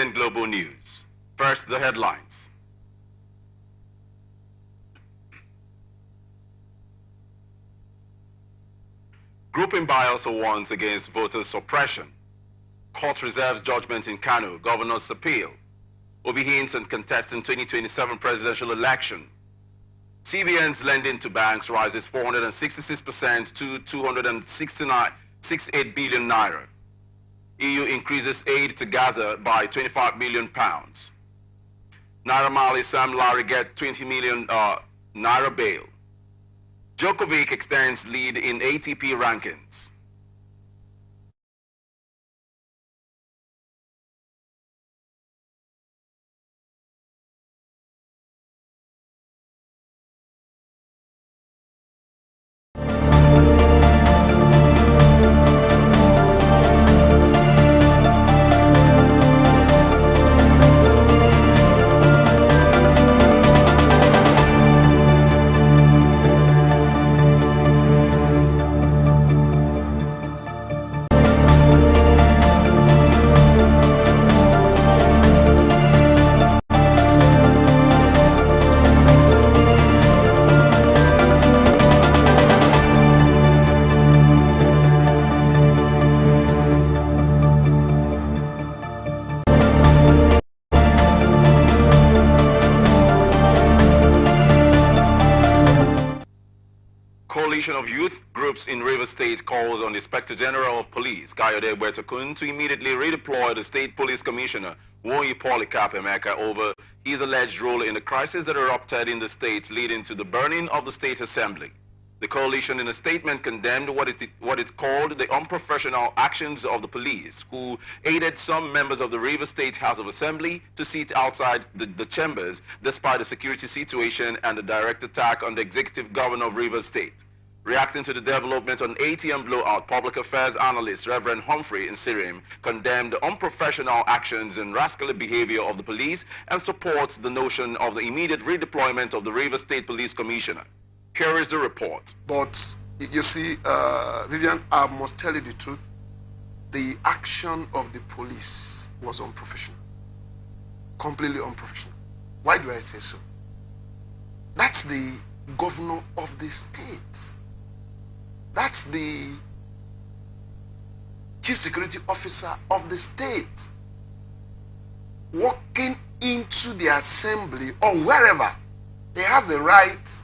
CBN Global News. First, the headlines. Grouping bias warns against voter suppression. Court reserves judgment in Kano, governor's appeal. Obi hints on contesting 2027 presidential election. CBN's lending to banks rises 466% to 269.68 billion naira. EU increases aid to Gaza by 25 million pounds. Naira Marley Sam Larry get 20 million naira bail. Djokovic extends lead in ATP rankings. Coalition of youth groups in Rivers State calls on the Inspector General of Police, Kayode Bertokun, to immediately redeploy the State Police Commissioner, Woyi Polycarp Emeka, over his alleged role in the crisis that erupted in the state, leading to the burning of the State Assembly. The coalition, in a statement, condemned what it called the unprofessional actions of the police, who aided some members of the Rivers State House of Assembly to sit outside the chambers despite the security situation and the direct attack on the executive governor of Rivers State. Reacting to the development on ATM blowout, public affairs analyst Reverend Humphrey Nsirim condemned the unprofessional actions and rascally behavior of the police and supports the notion of the immediate redeployment of the Rivers State Police Commissioner. Here is the report. But you see, Vivian, I must tell you the truth. The action of the police was unprofessional. Completely unprofessional. Why do I say so? That's the governor of the state. That's the chief security officer of the state walking into the assembly or wherever. He has the right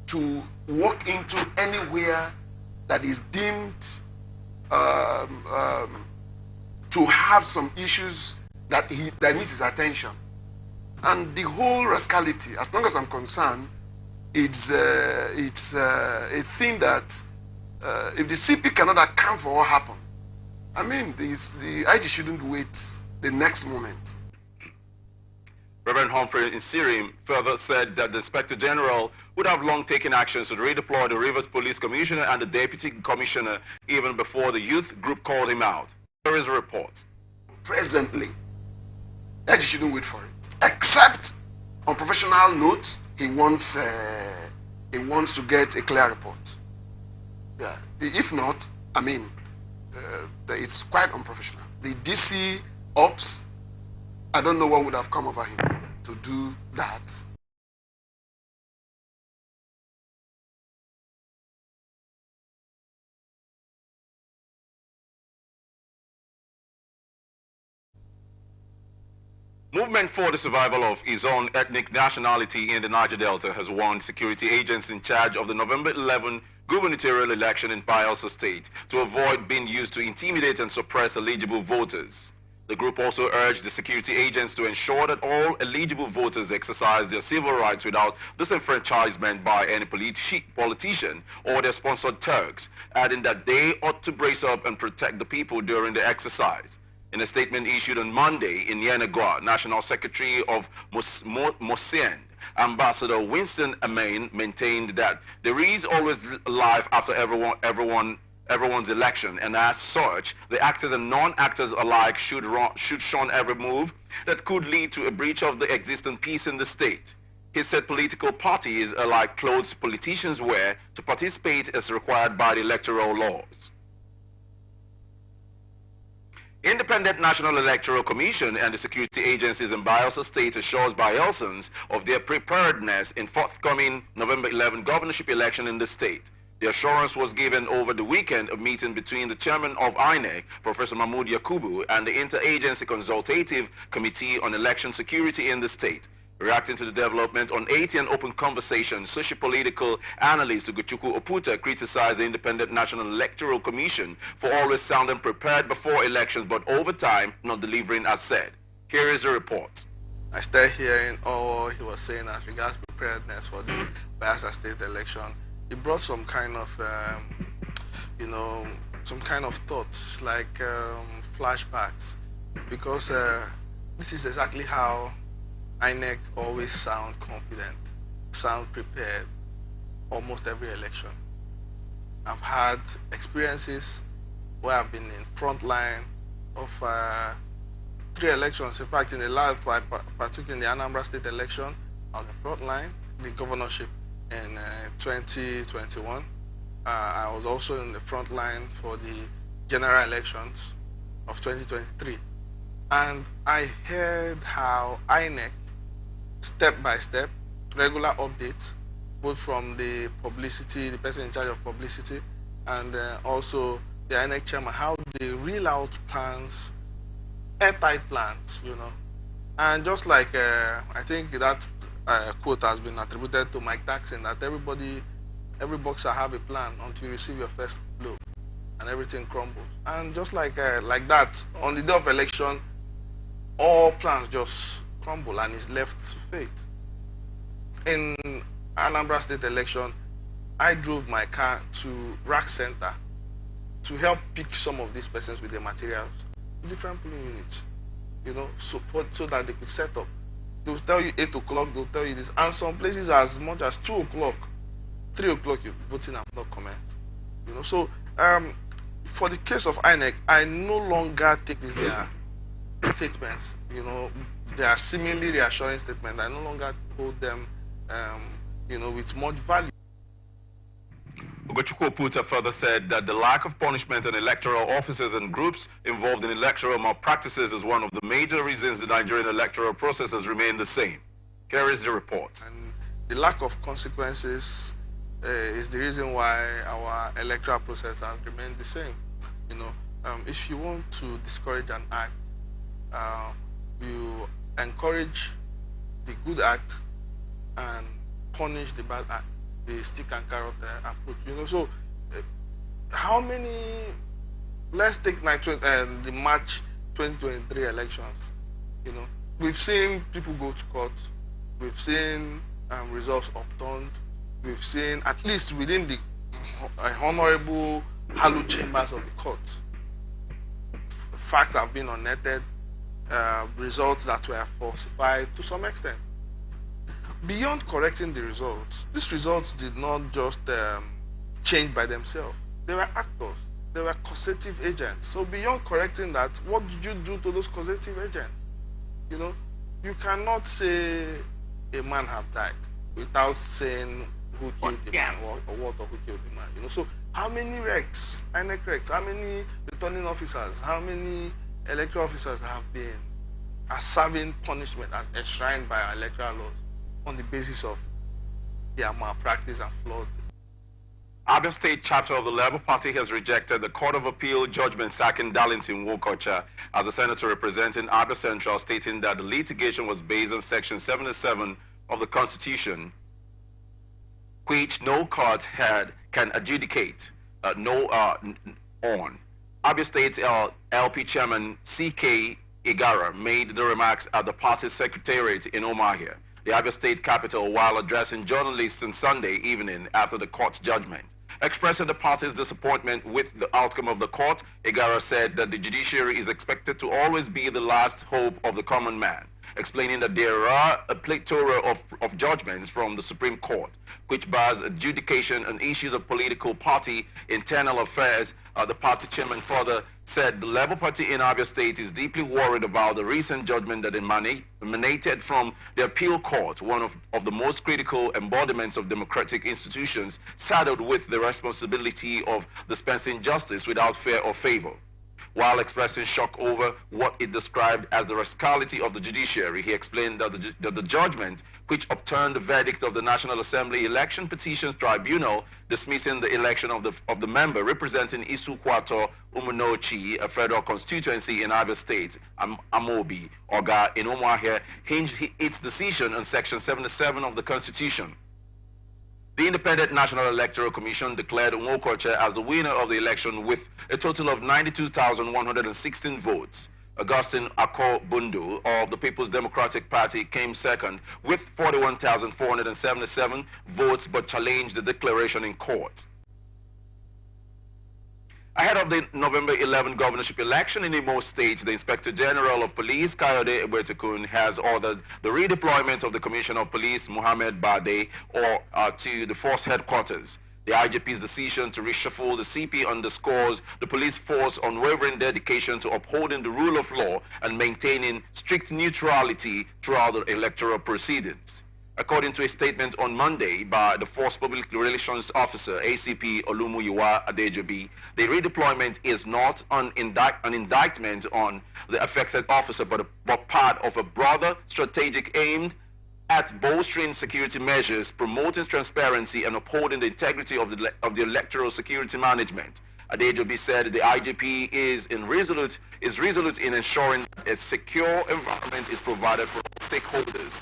to walk into anywhere that is deemed to have some issues that needs his attention. And the whole rascality, as long as I'm concerned, it's a thing that if the CP cannot account for what happened, I mean, the IG shouldn't wait the next moment. Reverend Humphrey Nsirim further said that the Inspector General would have long taken actions to redeploy the Rivers Police Commissioner and the Deputy Commissioner even before the youth group called him out. Here is a report. Presently, IG shouldn't wait for it. Except on professional note, he wants to get a clear report. Yeah. If not, I mean, it's quite unprofessional. The DC ops, I don't know what would have come over him to do that. Movement for the survival of his own ethnic nationality in the Niger Delta has warned security agents in charge of the November 11 gubernatorial election in Bayelsa State to avoid being used to intimidate and suppress eligible voters. The group also urged the security agents to ensure that all eligible voters exercise their civil rights without disenfranchisement by any politician or their sponsored thugs, adding that they ought to brace up and protect the people during the exercise. In a statement issued on Monday in Yenagua, National Secretary of Mosien, Ambassador Winston Amain, maintained that there is always life after everyone's election, and as such, the actors and non-actors alike should shun every move that could lead to a breach of the existing peace in the state. He said political parties are like clothes politicians wear to participate as required by the electoral laws. Independent National Electoral Commission and the security agencies in Bayelsa State assures Bayelsans of their preparedness in forthcoming November 11 governorship election in the state. The assurance was given over the weekend, a meeting between the chairman of INEC, Professor Mahmoud Yakubu, and the Interagency Consultative Committee on Election Security in the state. Reacting to the development on 80 and open conversation, socio-political analyst Ugochukwu Oputa criticized the Independent National Electoral Commission for always sounding prepared before elections, but over time not delivering as said. Here is the report. I started hearing all he was saying as regards preparedness for the Bayelsa State election. It brought some kind of, some kind of thoughts, like flashbacks, because this is exactly how INEC always sound confident, sound prepared, almost every election. I've had experiences where I've been in front line of 3 elections. In fact, in the last I partook in the Anambra State election, I was in front line, the governorship in 2021. I was also in the front line for the general elections of 2023. And I heard how INEC, step by step, regular updates, both from the publicity, the person in charge of publicity, and also the INEC chairman, how they reel out plans, airtight plans, And just like I think that quote has been attributed to Mike Tyson, that every boxer have a plan until you receive your first blow, and everything crumbles. And just like that, on the day of election, all plans just crumble and is left to fate. In Anambra State election, I drove my car to Rack Center to help pick some of these persons with their materials, different polling units, so that they could set up. They will tell you 8 o'clock, they'll tell you this. And some places as much as 2 o'clock, 3 o'clock, voting have not commenced. So for the case of INEC, I no longer take these their statements, they are seemingly reassuring statements. I no longer hold them, with much value. Ugochukwu Oputa further said that the lack of punishment on electoral officers and groups involved in electoral malpractices is one of the major reasons the Nigerian electoral process has remained the same. Here is the report. And the lack of consequences is the reason why our electoral process has remained the same. If you want to discourage an act, you encourage the good act and punish the bad act, the stick and carrot approach. So how many, let's take the March 2023 elections. We've seen people go to court, we've seen results upturned, we've seen, at least within the honorable hallowed chambers of the court, facts have been unnetted, results that were falsified to some extent. Beyond correcting the results, these results did not just change by themselves. They were actors. They were causative agents. So beyond correcting that, what did you do to those causative agents? You cannot say a man have died without saying who killed the man or what or who killed the man. So how many recs, INEC recs, how many returning officers, how many electoral officers have been serving punishment as enshrined by our electoral laws on the basis of their malpractice and fraud? Abia State chapter of the Labour Party has rejected the Court of Appeal judgment sacking Darlington Wokocha as a senator representing Abia Central, stating that the litigation was based on Section 77 of the Constitution, which no court can adjudicate on. Abia State LP Chairman C.K. Igara made the remarks at the party's secretariat in Omahia, the Abia State capital, while addressing journalists on Sunday evening after the court's judgment. Expressing the party's disappointment with the outcome of the court, Igara said that the judiciary is expected to always be the last hope of the common man, explaining that there are a plethora of judgments from the Supreme Court, which bars adjudication on issues of political party internal affairs. The party chairman further said the Labour Party in Abia State is deeply worried about the recent judgment that emanated from the appeal court, one of the most critical embodiments of democratic institutions, saddled with the responsibility of dispensing justice without fear or favor. While expressing shock over what it described as the rascality of the judiciary, he explained that the judgment, which upturned the verdict of the National Assembly Election Petitions Tribunal, dismissing the election of the member representing Isukwato Umunochi, a federal constituency in Abia State, Amobi, Oga in Umuahia, hinged its decision on Section 77 of the Constitution. The Independent National Electoral Commission declared Nwokocha as the winner of the election with a total of 92,116 votes. Augustine Ako Bundu of the People's Democratic Party came second with 41,477 votes but challenged the declaration in court. Ahead of the November 11 governorship election in Imo State, the Inspector General of Police, Kayode Ebetekun, has ordered the redeployment of the Commissioner of Police, Mohammed Bade, to the force headquarters. The IGP's decision to reshuffle the CP underscores the police force's unwavering dedication to upholding the rule of law and maintaining strict neutrality throughout the electoral proceedings. According to a statement on Monday by the Force Public Relations Officer, ACP Olumuyiwa Adejobi, the redeployment is not an indictment on the affected officer, but part of a broader strategic aimed at bolstering security measures, promoting transparency, and upholding the integrity of the electoral security management. Adejobi said the IGP is resolute in ensuring a secure environment is provided for all stakeholders.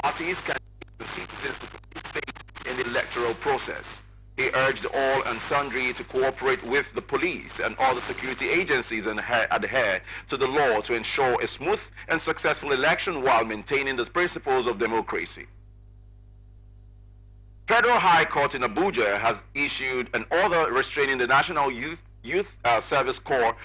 Parties can the citizens to participate in the electoral process. He urged all and sundry to cooperate with the police and other security agencies and adhere to the law to ensure a smooth and successful election while maintaining the principles of democracy. Federal High Court in Abuja has issued an order restraining the National Youth Service Corps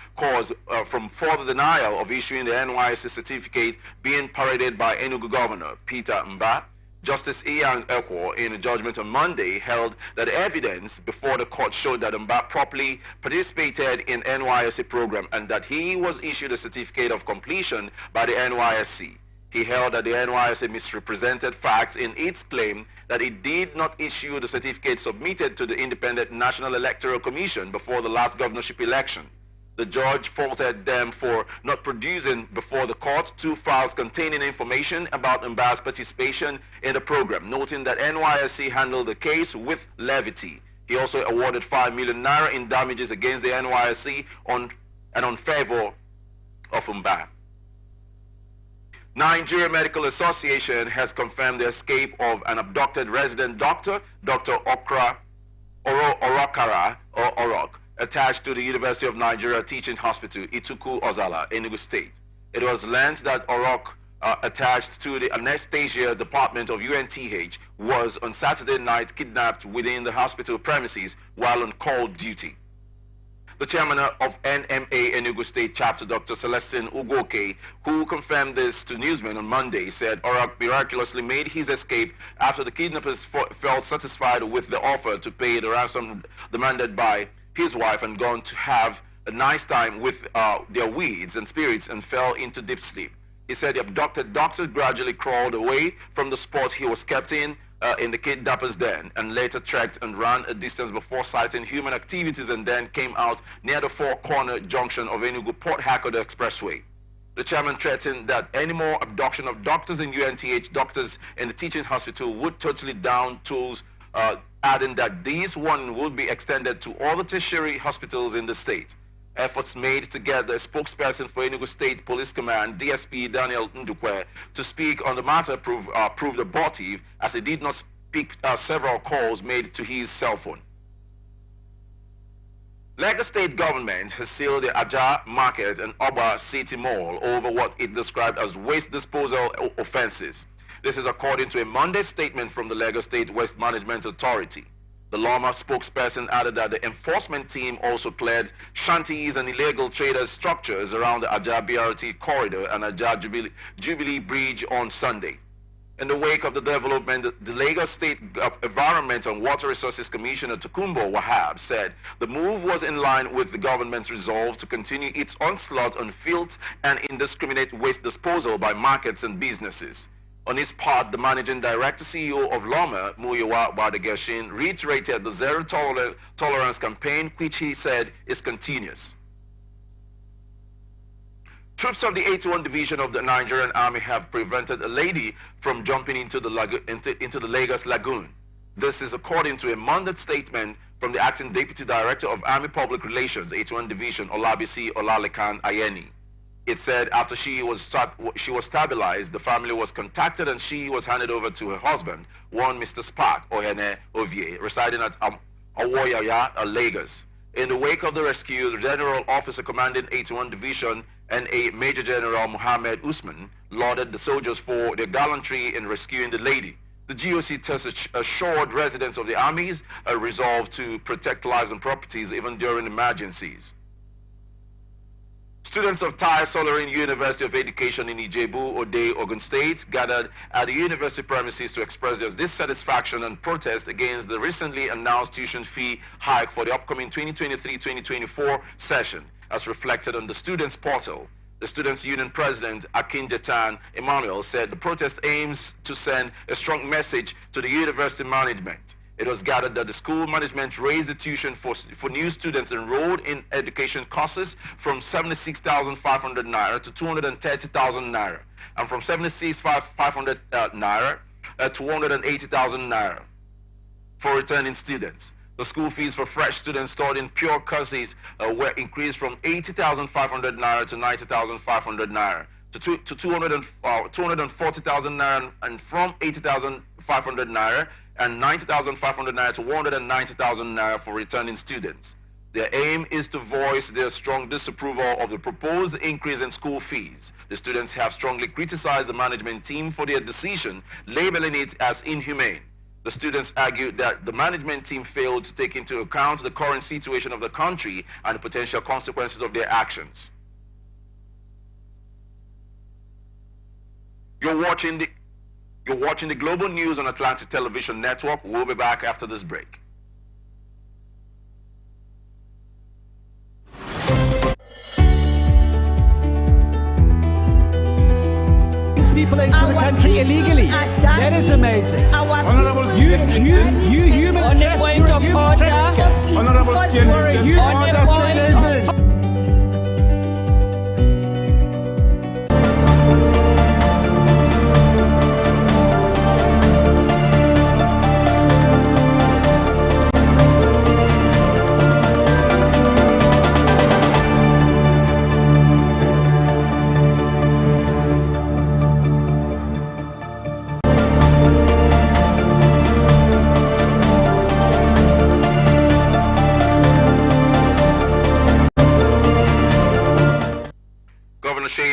from further denial of issuing the NYSC certificate being paraded by Enugu Governor Peter Mba. Justice Ian Ekwo, in a judgment on Monday, held that evidence before the court showed that Mba properly participated in NYSC program and that he was issued a certificate of completion by the NYSC. He held that the NYSC misrepresented facts in its claim that it did not issue the certificate submitted to the Independent National Electoral Commission before the last governorship election. The judge faulted them for not producing before the court 2 files containing information about Mba's participation in the program, noting that NYSC handled the case with levity. He also awarded 5 million naira in damages against the NYSC on favor of Mba. Nigeria Medical Association has confirmed the escape of an abducted resident doctor, Dr. Orokara, attached to the University of Nigeria Teaching Hospital, Ituku Ozala, Enugu State. It was learned that Orok, attached to the anesthesia department of UNTH, was on Saturday night kidnapped within the hospital premises while on call duty. The chairman of NMA Enugu State Chapter, Dr. Celestine Ugoke, who confirmed this to newsmen on Monday, said Orok miraculously made his escape after the kidnappers felt satisfied with the offer to pay the ransom demanded by his wife and gone to have a nice time with their weeds and spirits and fell into deep sleep. He said the abducted doctor gradually crawled away from the spot he was kept in the kidnappers' den, and later trekked and ran a distance before sighting human activities and then came out near the four-corner junction of Enugu Port Harcourt Expressway. The chairman threatened that any more abduction of doctors in UNTH, doctors in the teaching hospital, would totally down tools, adding that these one would be extended to all the tertiary hospitals in the state. Efforts made to get the spokesperson for Enugu State Police Command, DSP Daniel Ndukwe, to speak on the matter proved abortive, as he did not speak several calls made to his cell phone. Lagos State government has sealed the Ajah Market and Oba City Mall over what it described as waste disposal offenses. This is according to a Monday statement from the Lagos State Waste Management Authority. The Loma spokesperson added that the enforcement team also cleared shanties and illegal traders' structures around the Ajah BRT corridor and Ajah Jubilee Bridge on Sunday. In the wake of the development, the Lagos State Environment and Water Resources Commissioner Tokunbo Wahab said the move was in line with the government's resolve to continue its onslaught on filth and indiscriminate waste disposal by markets and businesses. On his part, the managing director CEO of Loma, Muyiwa Badegeshin, reiterated the zero tolerance campaign, which he said is continuous. Troops of the 81 Division of the Nigerian Army have prevented a lady from jumping into the Lagos Lagoon. This is according to a Monday statement from the Acting Deputy Director of Army Public Relations, 81 Division, Olabisi Olalekan Ayeni. It said after she was stabilized, the family was contacted and she was handed over to her husband, one Mr. Spark Ohene Ovie, residing at Awoyaya, Lagos. In the wake of the rescue, the General Officer commanding 81 Division and a Major General Mohammed Usman lauded the soldiers for their gallantry in rescuing the lady. The GOC thus assured residents of the armies a resolve to protect lives and properties even during emergencies. Students of Tai Solarin University of Education in Ijebu, Ode, Ogun State gathered at the university premises to express their dissatisfaction and protest against the recently announced tuition fee hike for the upcoming 2023-2024 session, as reflected on the students' portal. The Students' Union President, Akin Jetan Emmanuel, said the protest aims to send a strong message to the university management. It was gathered that the school management raised the tuition for new students enrolled in education courses from 76,500 naira to 230,000 naira, and from 76,500 naira to 180,000 naira for returning students. The school fees for fresh students stored in pure courses were increased from 80,500 naira to 90,500 naira to 240,000 naira, and from 80,500 naira and 90,500 naira to 190,000 naira for returning students. Their aim is to voice their strong disapproval of the proposed increase in school fees. The students have strongly criticized the management team for their decision, labeling it as inhumane. The students argued that the management team failed to take into account the current situation of the country and the potential consequences of their actions. You're watching the Global News on Atlantic Television Network. We'll be back after this break. People into the country illegally. That is amazing. Honorable You human on the point of order. Honorable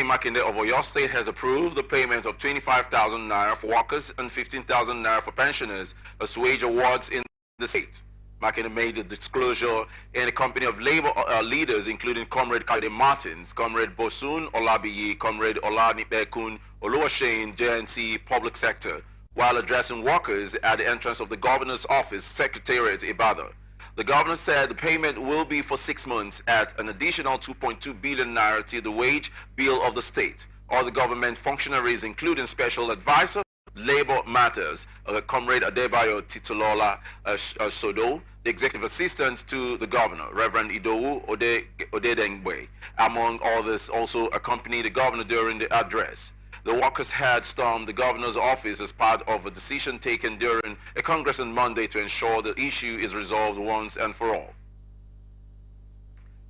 Makinde of Oyo State has approved the payment of 25,000 naira for workers and 15,000 naira for pensioners as wage awards in the state. Makinde made the disclosure in a company of labor leaders including Comrade Kade Martins, Comrade Bosun Olabiyi, Comrade Olanipekun Oluwashane, JNC Public Sector, while addressing workers at the entrance of the Governor's Office, Secretariat, Ibadan. The governor said the payment will be for 6 months at an additional 2.2 billion naira to the wage bill of the state. All the government functionaries, including Special Advisor, Labor Matters, Comrade Adebayo Titulola Sodo, the Executive Assistant to the Governor, Reverend Idowu Odedengwe, among others, also accompanied the governor during the address. The workers had stormed the governor's office as part of a decision taken during a Congress on Monday to ensure the issue is resolved once and for all.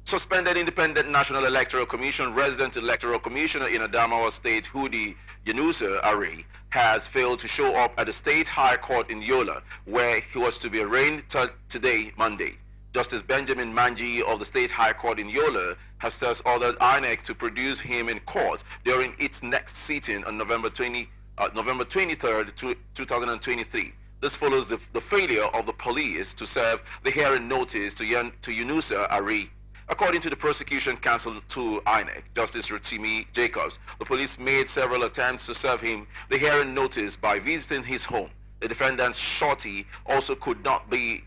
Suspended Independent National Electoral Commission Resident Electoral Commissioner in Adamawa State, Hudi Yunusa Ari, has failed to show up at the State High Court in Yola, where he was to be arraigned today, Monday. Justice Benjamin Manji of the State High Court in Yola has thus ordered INEC to produce him in court during its next sitting on November 23rd, 2023. This follows the failure of the police to serve the hearing notice to Yunusa Ari. According to the prosecution counsel to INEC, Justice Rotimi Jacobs, the police made several attempts to serve him the hearing notice by visiting his home. The defendant's shorty also could not be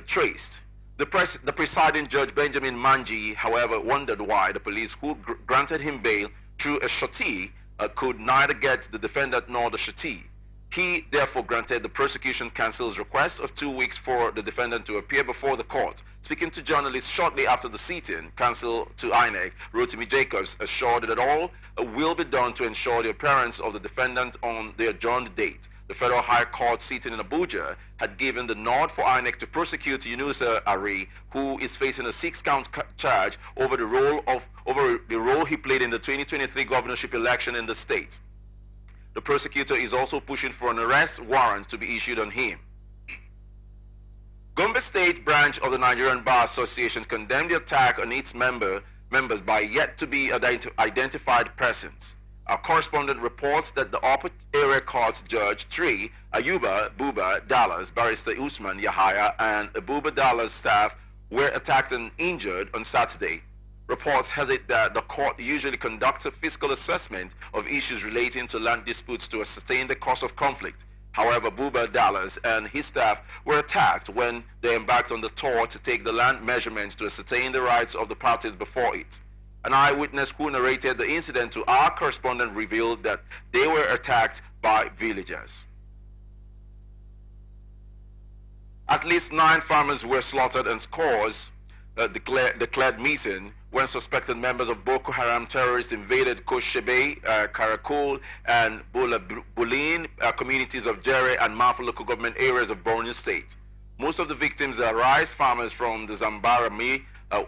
traced. The presiding judge Benjamin Manji, however, wondered why the police who granted him bail through a shorty could neither get the defendant nor the shorty. He therefore granted the prosecution counsel's request of 2 weeks for the defendant to appear before the court. Speaking to journalists shortly after the sit-in, counsel to INEC, Rotimi Jacobs, assured that all will be done to ensure the appearance of the defendant on the adjourned date. The Federal High Court sitting in Abuja had given the nod for INEC to prosecute Yunusa Ari, who is facing a 6-count charge over the role he played in the 2023 governorship election in the state. The prosecutor is also pushing for an arrest warrant to be issued on him. Gombe State branch of the Nigerian Bar Association condemned the attack on its members by yet to be identified persons. Our correspondent reports that the Upper Area Court's Judge 3, Ayuba Buba Dallas, Barrister Usman Yahaya, and Abuba Dallas staff were attacked and injured on Saturday. Reports has it that the court usually conducts a fiscal assessment of issues relating to land disputes to ascertain the cause of conflict. However, Buba Dallas and his staff were attacked when they embarked on the tour to take the land measurements to ascertain the rights of the parties before it. An eyewitness who narrated the incident to our correspondent revealed that they were attacked by villagers. At least 9 farmers were slaughtered and scores declared missing when suspected members of Boko Haram terrorists invaded Koshebe, Karakol, and Bulin communities of Jere and Mafa local government areas of Borno State. Most of the victims are rice farmers from the Zambarami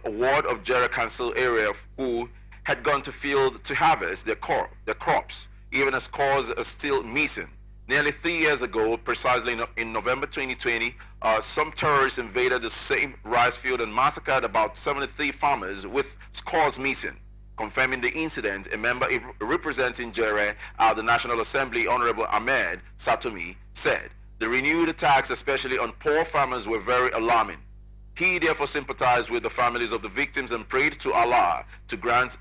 ward of Jere Council area who had gone to field to harvest their crops, even as scores are still missing. Nearly 3 years ago, precisely in November 2020, some terrorists invaded the same rice field and massacred about 73 farmers with scores missing. Confirming the incident, a member representing Jere at the National Assembly, Honorable Ahmed Satomi, said the renewed attacks, especially on poor farmers, were very alarming. He therefore sympathized with the families of the victims and prayed to Allah to grant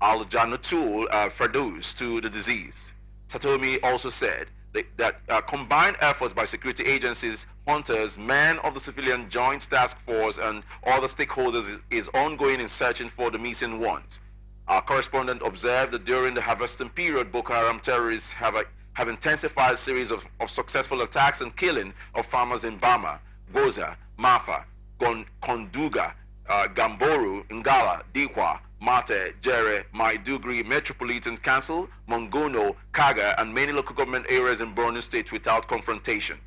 Al-Janatul Firdaus to the deceased. Satomi also said that combined efforts by security agencies, hunters, men of the Civilian Joint Task Force, and other stakeholders is ongoing in searching for the missing ones. Our correspondent observed that during the harvesting period, Boko Haram terrorists have intensified a series of successful attacks and killing of farmers in Bama, Goza, Mafa, Konduga, Gamboru, Ngala, Dikwa, Mate, Jere, Maiduguri, Metropolitan Council, Mongono, Kaga, and many local government areas in Borno State without confrontation.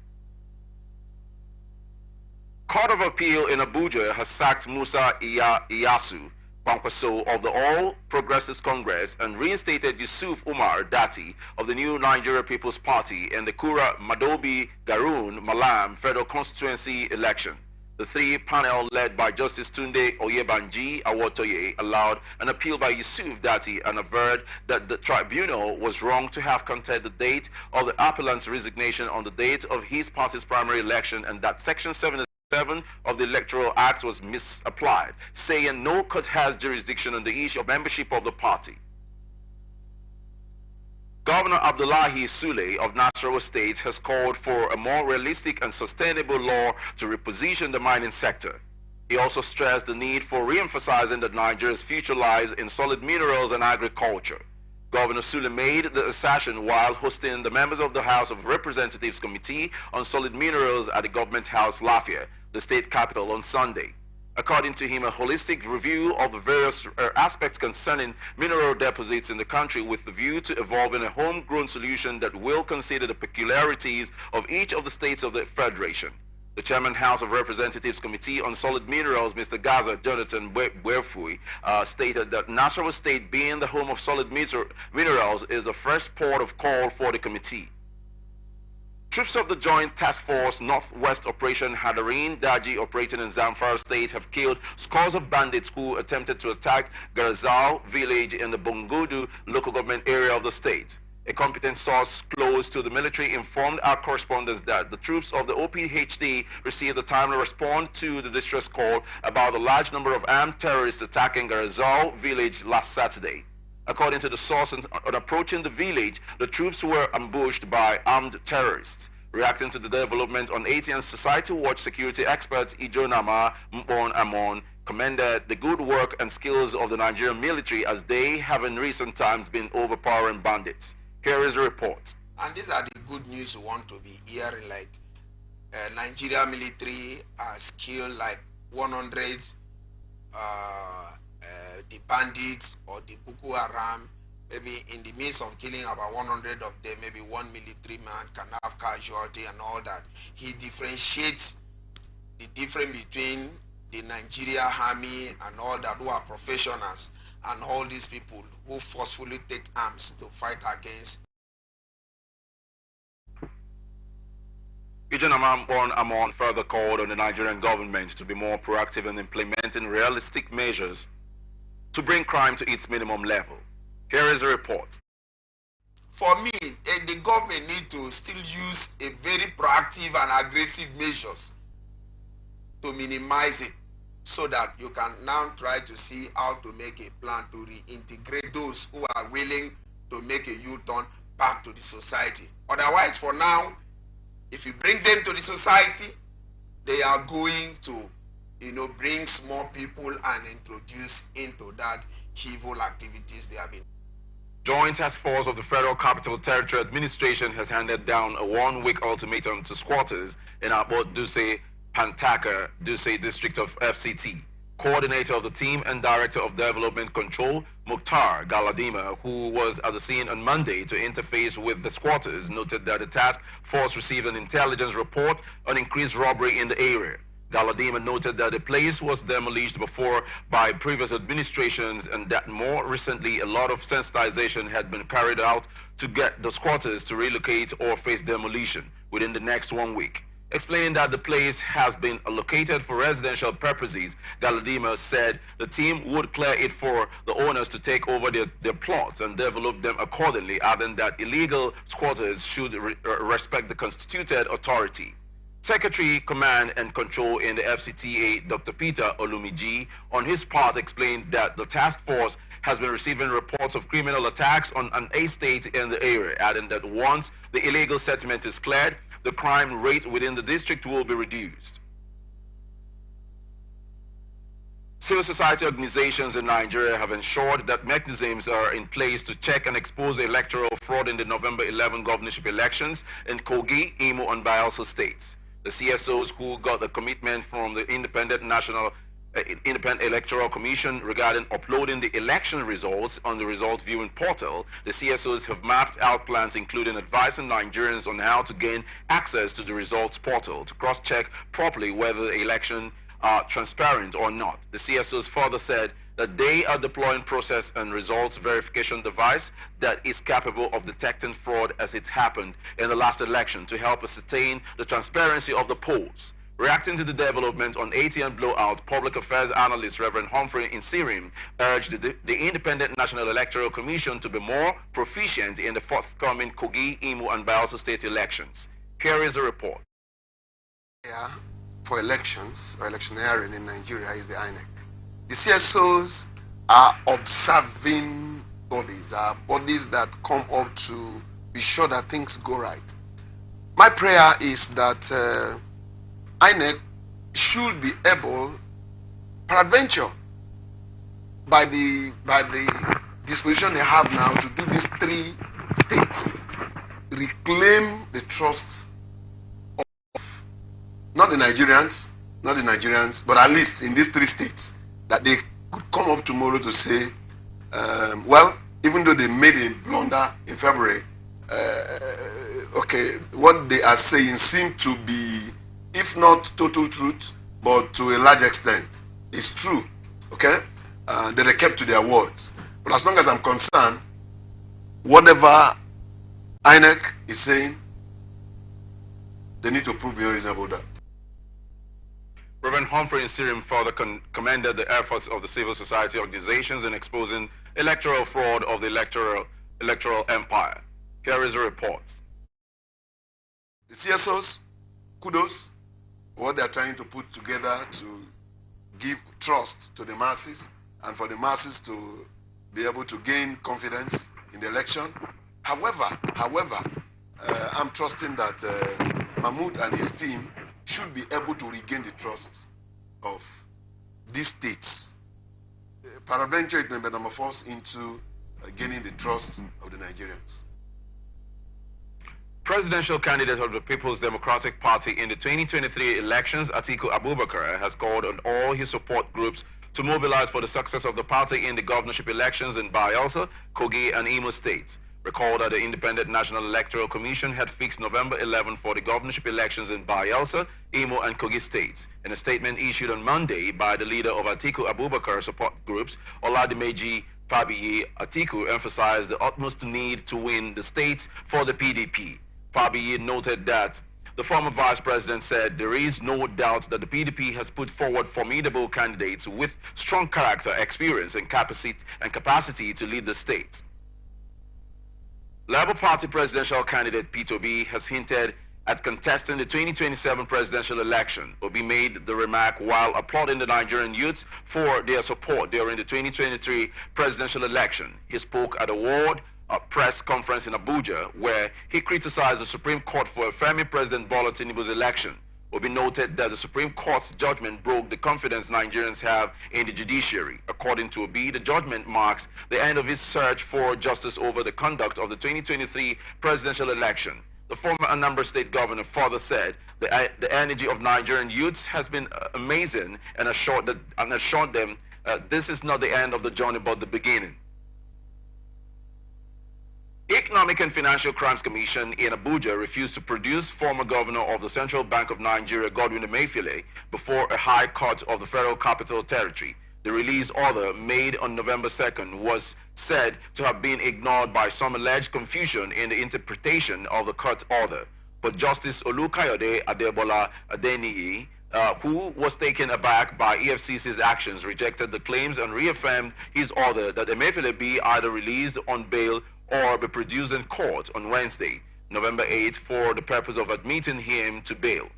Court of Appeal in Abuja has sacked Musa Iyasu Kwankwaso of the All Progressives Congress and reinstated Yusuf Umar Dati of the New Nigeria People's Party in the Kura Madobi Garoon Malam Federal Constituency election. The 3-panel led by Justice Tunde Oyebanji Awotoye allowed an appeal by Yusuf Dati and averred that the tribunal was wrong to have counted the date of the appellant's resignation on the date of his party's primary election and that Section 77 of the Electoral Act was misapplied, saying no court has jurisdiction on the issue of membership of the party. Governor Abdullahi Sule of Nasarawa State has called for a more realistic and sustainable law to reposition the mining sector. He also stressed the need for re-emphasizing that Nigeria's future lies in solid minerals and agriculture. Governor Sule made the assertion while hosting the members of the House of Representatives Committee on Solid Minerals at the Government House, Lafayette, the state capital, on Sunday. According to him, a holistic review of the various aspects concerning mineral deposits in the country with the view to evolving a homegrown solution that will consider the peculiarities of each of the states of the Federation. The Chairman House of Representatives Committee on Solid Minerals, Mr. Gaza Jonathan Werfui, stated that Nasarawa State, being the home of solid minerals, is the first port of call for the committee. Troops of the Joint Task Force Northwest Operation Hadarin Daji operating in Zamfara State have killed scores of bandits who attempted to attack Garazal village in the Bungudu local government area of the state. A competent source close to the military informed our correspondents that the troops of the OPHD received a timely response to the distress call about a large number of armed terrorists attacking Garazal village last Saturday. According to the source, on approaching the village, the troops were ambushed by armed terrorists. Reacting to the development on ATN Society Watch security experts Ijonama Mbon Amon commended the good work and skills of the Nigerian military as they have in recent times been overpowering bandits. Here is a report. And these are the good news we want to be hearing, like Nigeria military has killed like 100 the bandits or the Boko Haram. Maybe in the midst of killing about 100 of them, maybe one military man can have casualty and all that. He differentiates the difference between the Nigeria army and all that, who are professionals, and all these people who forcefully take arms to fight against. Eugene Amon further called on the Nigerian government to be more proactive in implementing realistic measures to bring crime to its minimum level. Here is a report. For me, the government need to still use a very proactive and aggressive measures to minimize it, so that you can now try to see how to make a plan to reintegrate those who are willing to make a U-turn back to the society. Otherwise, for now, if you bring them to the society, they are going to, bring small people and introduce into that evil activities they have been. Joint Task Force of the Federal Capital Territory Administration has handed down a one-week ultimatum to squatters in Abot Duse Pantaka Duse district of FCT. Coordinator of the team and Director of Development Control, Mukhtar Galadima, who was at the scene on Monday to interface with the squatters, noted that the task force received an intelligence report on increased robbery in the area. Galadima noted that the place was demolished before by previous administrations and that more recently a lot of sensitization had been carried out to get the squatters to relocate or face demolition within the next 1 week. Explaining that the place has been allocated for residential purposes, Galadima said the team would clear it for the owners to take over their plots and develop them accordingly, adding that illegal squatters should respect the constituted authority. Secretary Command and Control in the FCTA, Dr. Peter Olumiji, on his part explained that the task force has been receiving reports of criminal attacks on an estate in the area, adding that once the illegal settlement is cleared, the crime rate within the district will be reduced. Civil society organizations in Nigeria have ensured that mechanisms are in place to check and expose electoral fraud in the November 11 governorship elections in Kogi, Imo, and Bayelsa states. The CSOs who got the commitment from the Independent Electoral Commission regarding uploading the election results on the result viewing portal, the CSOs have mapped out plans including advising Nigerians on how to gain access to the results portal to cross-check properly whether the election are transparent or not. The CSOs further said that they are deploying process and results verification device that is capable of detecting fraud as it happened in the last election to help ascertain the transparency of the polls. Reacting to the development on ATM blowout, public affairs analyst Reverend Humphrey Insirim urged the Independent National Electoral Commission to be more proficient in the forthcoming Kogi, Imo, and Bayelsa state elections. Here is a report. Yeah, for elections or electioneering in Nigeria is the INEC. The CSOs are observing bodies, are bodies that come up to be sure that things go right. My prayer is that INEC should be able, peradventure, by the disposition they have now to do these 3 states, reclaim the trust of not the Nigerians, but at least in these 3 states, that they could come up tomorrow to say, well, even though they made a blunder in February, okay, what they are saying seem to be, if not total truth, but to a large extent, it's true, okay? That they kept to their words. But as long as I'm concerned, whatever INEC is saying, they need to prove beyond reasonable doubt. Reverend Humphrey Insirim further commended the efforts of the civil society organizations in exposing electoral fraud of the electoral empire. Here is a report. The CSOs, kudos, what they are trying to put together to give trust to the masses and for the masses to be able to gain confidence in the election. However, I'm trusting that Mahmoud and his team should be able to regain the trust of these states. Peradventure, it may metamorphose into gaining the trust of the Nigerians. presidential candidate of the People's Democratic Party in the 2023 elections, Atiku Abubakar, has called on all his support groups to mobilize for the success of the party in the governorship elections in Bayelsa, Kogi, and Imo states. Recall that the Independent National Electoral Commission had fixed November 11 for the governorship elections in Bayelsa, Imo, and Kogi states. In a statement issued on Monday by the leader of Atiku Abubakar support groups, Oladimeji Fabiyi, Atiku emphasized the utmost need to win the states for the PDP. Fabiyi noted that the former vice president said there is no doubt that the PDP has put forward formidable candidates with strong character, experience, and capacity to lead the state. Labour Party presidential candidate Peter Obi has hinted at contesting the 2027 presidential election. Obi made the remark while applauding the Nigerian youths for their support during the 2023 presidential election. He spoke at a World press conference in Abuja, where he criticized the Supreme Court for affirming President Bola Tinubu's election. Obi noted that the Supreme Court's judgment broke the confidence Nigerians have in the judiciary. According to Obi, the judgment marks the end of his search for justice over the conduct of the 2023 presidential election. The former Anambra State governor further said the energy of Nigerian youths has been amazing and assured them this is not the end of the journey but the beginning. Economic and Financial Crimes Commission in Abuja refused to produce former governor of the Central Bank of Nigeria, Godwin Emefiele, before a high court of the Federal Capital Territory. The release order made on November 2nd was said to have been ignored by some alleged confusion in the interpretation of the court order. But Justice Olukayode Adebola Adeniyi, who was taken aback by EFCC's actions, rejected the claims and reaffirmed his order that Emefiele be either released on bail or be produced in court on Wednesday, November 8th, for the purpose of admitting him to bail.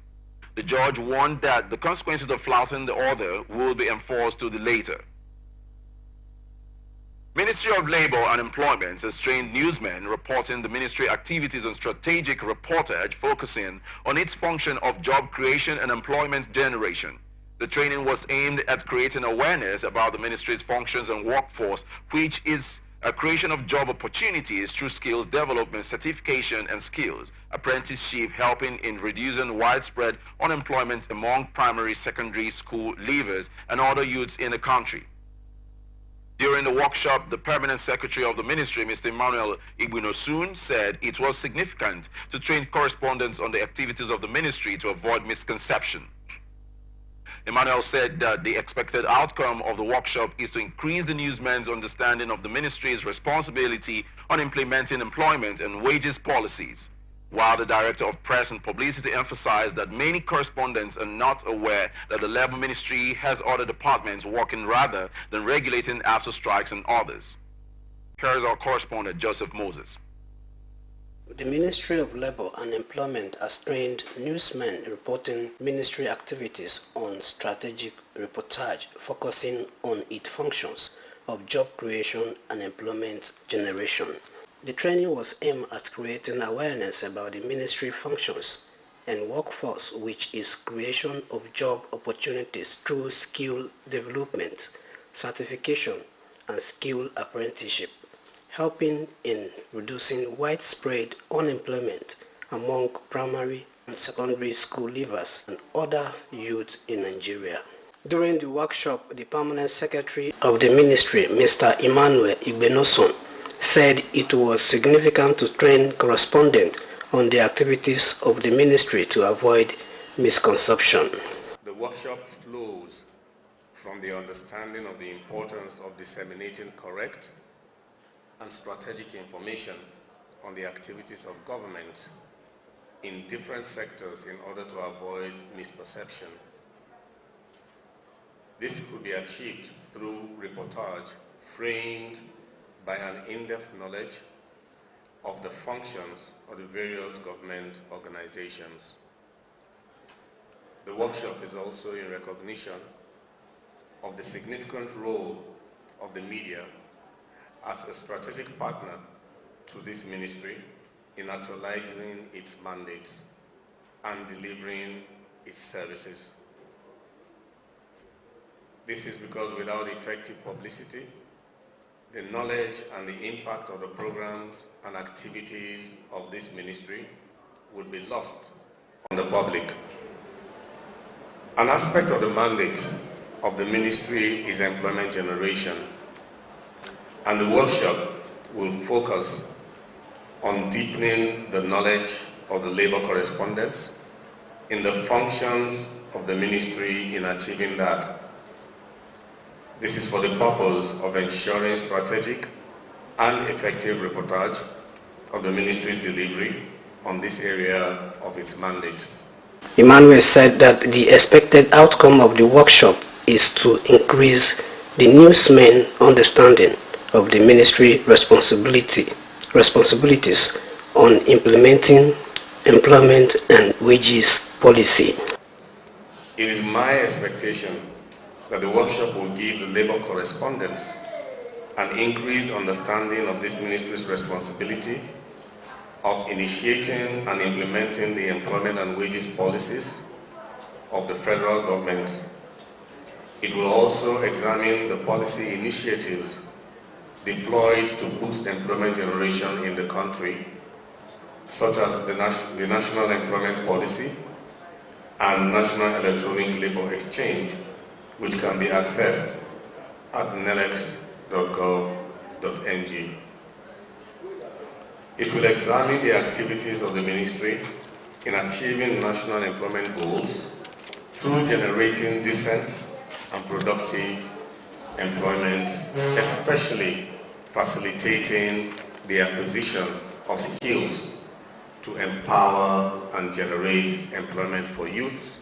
The judge warned that the consequences of flouting the order will be enforced to the later. Ministry of Labour and Employment has trained newsmen reporting the ministry activities and strategic reportage focusing on its function of job creation and employment generation. The training was aimed at creating awareness about the ministry's functions and workforce, which is a creation of job opportunities through skills development, certification, and skills apprenticeship, helping in reducing widespread unemployment among primary, secondary school leavers and other youths in the country. During the workshop, the permanent secretary of the ministry, Mr. Emmanuel Igbinosun, said it was significant to train correspondents on the activities of the ministry to avoid misconception. Emmanuel said that the expected outcome of the workshop is to increase the newsman's understanding of the ministry's responsibility on implementing employment and wages policies, while the Director of Press and Publicity emphasized that many correspondents are not aware that the Labour Ministry has other departments working rather than regulating ASU strikes and others. Here is our correspondent, Joseph Moses. The Ministry of Labour and Employment has trained newsmen reporting ministry activities on strategic reportage focusing on its functions of job creation and employment generation. The training was aimed at creating awareness about the ministry functions and workforce, which is creation of job opportunities through skill development, certification, and skill apprenticeship, helping in reducing widespread unemployment among primary and secondary school leavers and other youth in Nigeria. During the workshop, the permanent secretary of the ministry, Mr. Emmanuel Igbinosun, said it was significant to train correspondents on the activities of the ministry to avoid misconception. The workshop flows from the understanding of the importance of disseminating correct and strategic information on the activities of government in different sectors in order to avoid misperception. This could be achieved through reportage framed by an in-depth knowledge of the functions of the various government organizations. The workshop is also in recognition of the significant role of the media as a strategic partner to this ministry in actualizing its mandates and delivering its services. This is because without effective publicity, the knowledge and the impact of the programs and activities of this ministry would be lost on the public. An aspect of the mandate of the ministry is employment generation, and the workshop will focus on deepening the knowledge of the labor correspondents in the functions of the ministry in achieving that. This is for the purpose of ensuring strategic and effective reportage of the ministry's delivery on this area of its mandate. Emmanuel said that the expected outcome of the workshop is to increase the newsmen's understanding of the ministry responsibilities on implementing employment and wages policy. It is my expectation that the workshop will give the labor correspondents an increased understanding of this ministry's responsibility of initiating and implementing the employment and wages policies of the federal government. It will also examine the policy initiatives deployed to boost employment generation in the country, such as the National Employment Policy and National Electronic Labor Exchange, which can be accessed at nelex.gov.ng. It will examine the activities of the ministry in achieving national employment goals through generating decent and productive employment, especially facilitating the acquisition of skills to empower and generate employment for youth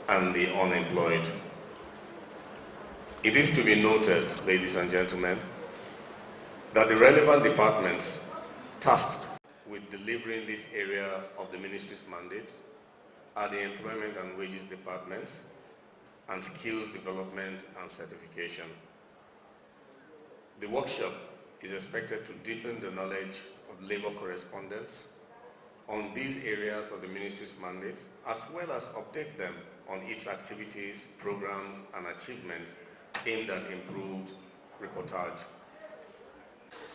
and the unemployed. It is to be noted, ladies and gentlemen, that the relevant departments tasked with delivering this area of the ministry's mandate are the Employment and Wages Departments and Skills Development and Certification. The workshop is expected to deepen the knowledge of labor correspondents on these areas of the ministry's mandate, as well as update them on its activities, programs, and achievements aimed at improved reportage.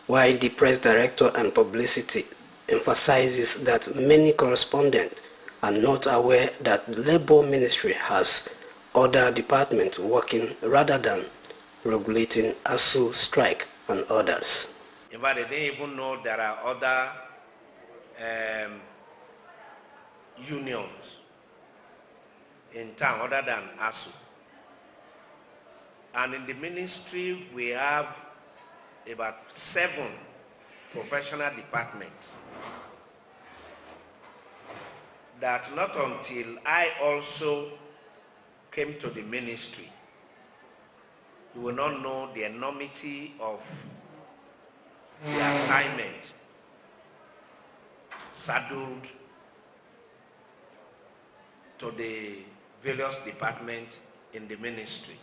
While the press director and publicity emphasizes that many correspondents are not aware that the Labor Ministry has other departments working rather than regulating ASU strike and others. In fact, they didn't even know there are other unions in town other than ASU. And in the ministry, we have about 7 professional departments that not until I also came to the ministry, you will not know the enormity of the assignment saddled to the various departments in the ministry.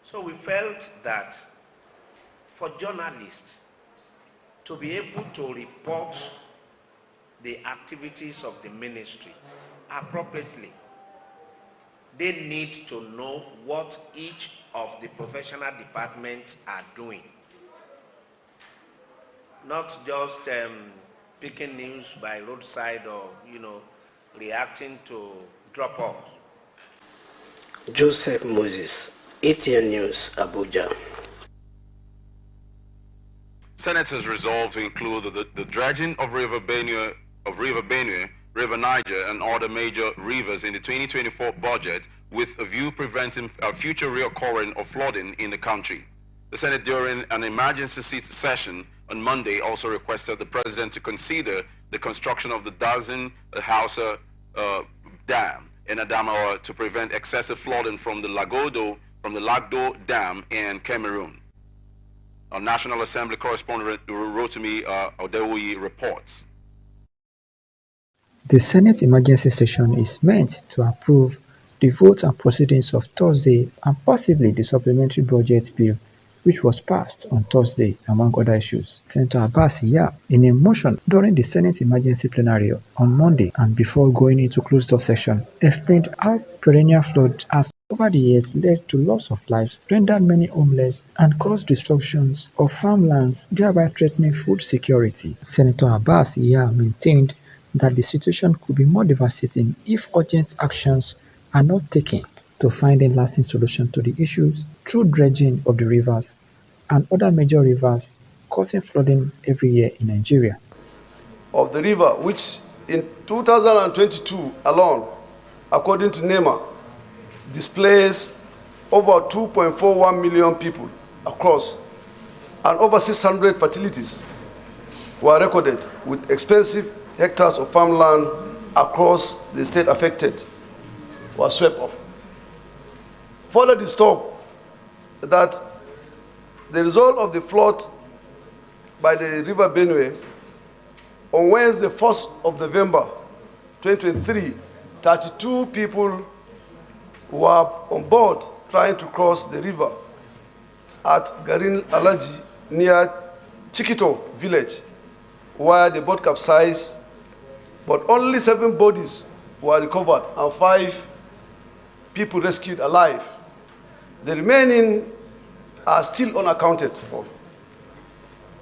So we felt that for journalists to be able to report the activities of the ministry appropriately, they need to know what each of the professional departments are doing. Not just picking news by roadside or, reacting to drop-offs. Joseph Moses, ATN News, Abuja. Senators resolved to include the dredging of River Benue, River Niger, and other major rivers in the 2024 budget with a view preventing future reoccurring of flooding in the country. The Senate, during an emergency session on Monday, also requested the President to consider the construction of the Dazin Hausa Dam in Adamawa to prevent excessive flooding from the Lagdo Dam in Cameroon. Our National Assembly correspondent Rotimi Odewoyi reports. The Senate emergency session is meant to approve the vote and proceedings of Thursday and possibly the supplementary budget bill, which was passed on Thursday, among other issues. Senator Abbas Iya, in a motion during the Senate emergency plenary on Monday and before going into closed-door session, explained how perennial flood has over the years led to loss of lives, rendered many homeless, and caused destructions of farmlands, thereby threatening food security. Senator Abbas Iya maintained that the situation could be more devastating if urgent actions are not taken to find a lasting solution to the issues through dredging of the rivers and other major rivers causing flooding every year in Nigeria. Of the river, which in 2022 alone, according to NEMA, displaced over 2.41 million people across, and over 600 fatalities were recorded, with expensive hectares of farmland across the state affected were swept off. Further disturbed that the result of the flood by the river Benue on Wednesday, 1st of November 2023, 32 people were on board trying to cross the river at Garin Alaji near Chikito village, where the boat capsized, but only 7 bodies were recovered and 5 people rescued alive. The remaining are still unaccounted for.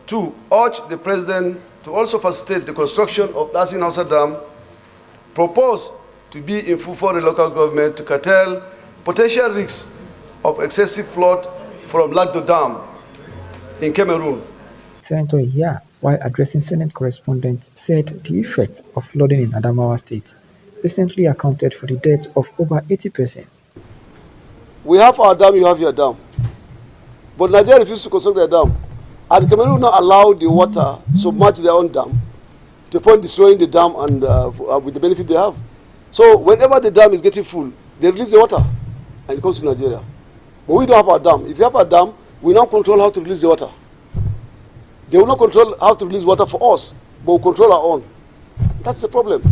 2, urge the President to also facilitate the construction of Dasin Hausa Dam, proposed to be in full for the local government to curtail potential risks of excessive flood from Lagdo Dam in Cameroon. Senator Ya, while addressing Senate correspondents, said the effect of flooding in Adamawa State recently accounted for the death of over 80 persons. We have our dam, you have your dam. But Nigeria refused to construct their dam. And Cameroon will not allow the water submerge their own dam to the point destroying the dam and with the benefit they have. So whenever the dam is getting full, they release the water and it comes to Nigeria. But we don't have our dam. If you have a dam, we now control how to release the water. They will not control how to release water for us, but we control our own. That's the problem.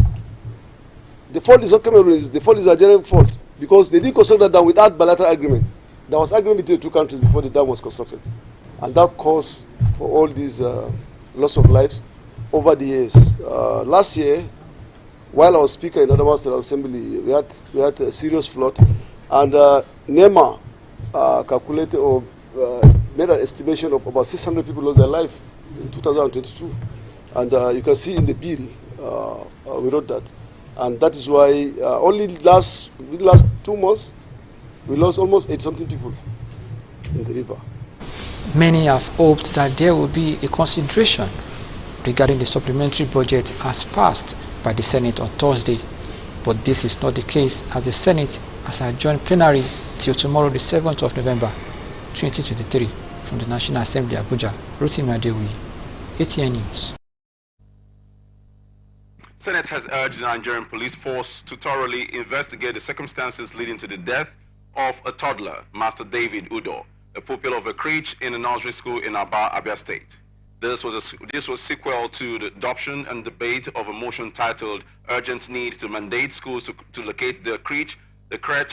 The fault is not Cameroon, the fault is Nigerian fault, because they didn't construct the dam without bilateral agreement. There was agreement between the 2 countries before the dam was constructed. And that caused for all these loss of lives over the years. Last year, while I was speaker in Adamawa State Assembly, we had a serious flood, and NEMA calculated or made an estimation of about 600 people lost their life in 2022. And you can see in the bill, we wrote that. And that is why only the last 2 months, we lost almost 80-something people in the river. Many have hoped that there will be a consideration regarding the supplementary budget as passed by the Senate on Thursday, but this is not the case, as the Senate has adjourned plenary till tomorrow, the 7th of November 2023. From the National Assembly, Abuja, Rotimi Adewi, ATN News. Senate has urged the Nigerian police force to thoroughly investigate the circumstances leading to the death of a toddler, Master David Udo, a pupil of a crèche in a nursery school in Aba, Abia State. This was sequel to the adoption and debate of a motion titled "Urgent Need to Mandate Schools to Locate the crèche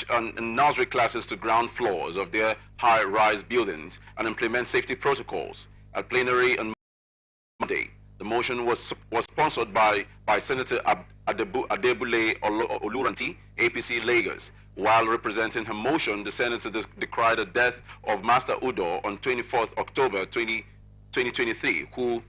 and nursery classes to ground floors of their high-rise buildings and implement safety protocols." At plenary on Monday, the motion was sponsored by Senator Adebule Oluranti, APC Lagos. While representing her motion, the senator decried the death of Master Udo on 24th October 2023, who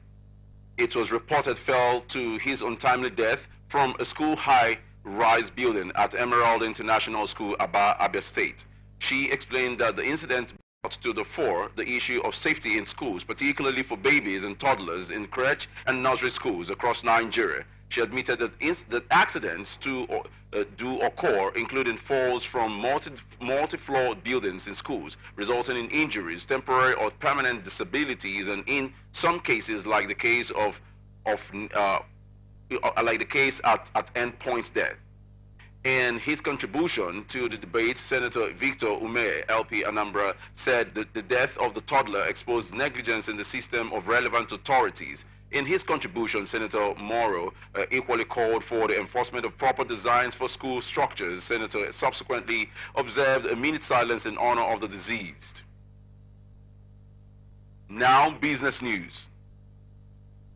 it was reported fell to his untimely death from a school high-rise building at Emerald International School, Aba, Abia State. She explained that the incident brought to the fore the issue of safety in schools, particularly for babies and toddlers in crèche and nursery schools across Nigeria. She admitted that accidents do occur, including falls from multi-floor buildings in schools, resulting in injuries, temporary or permanent disabilities, and in some cases, like the case at Endpoint's death. In his contribution to the debate, Senator Victor Ume, LP Anambra, said that the death of the toddler exposed negligence in the system of relevant authorities. In his contribution, Senator Morrow equally called for the enforcement of proper designs for school structures. Senator subsequently observed a minute silence in honor of the deceased. Now, business news.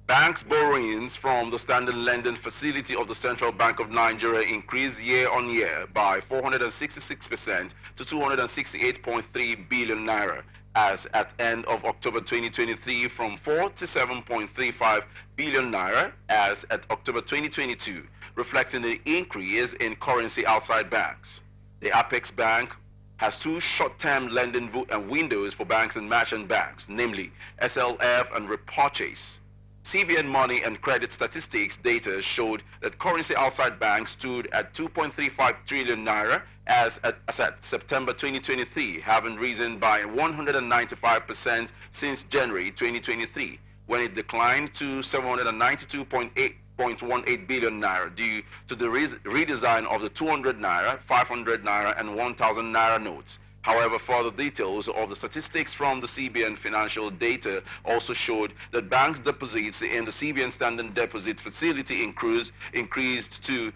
Banks' borrowings from the standard lending facility of the Central Bank of Nigeria increased year-on-year by 466% to 268.3 billion naira. as at end of October 2023 from 47.35 billion naira as at October 2022, reflecting the increase in currency outside banks. The Apex Bank has two short-term lending windows for banks and merchant banks, namely SLF and repurchase. CBN Money and Credit Statistics data showed that currency outside banks stood at 2.35 trillion naira as at September 2023, having risen by 195% since January 2023, when it declined to 792.18 billion naira due to the redesign of the 200 naira, 500 naira, and 1000 naira notes. However, further details of the statistics from the CBN financial data also showed that banks' deposits in the CBN Standard Deposit Facility increased to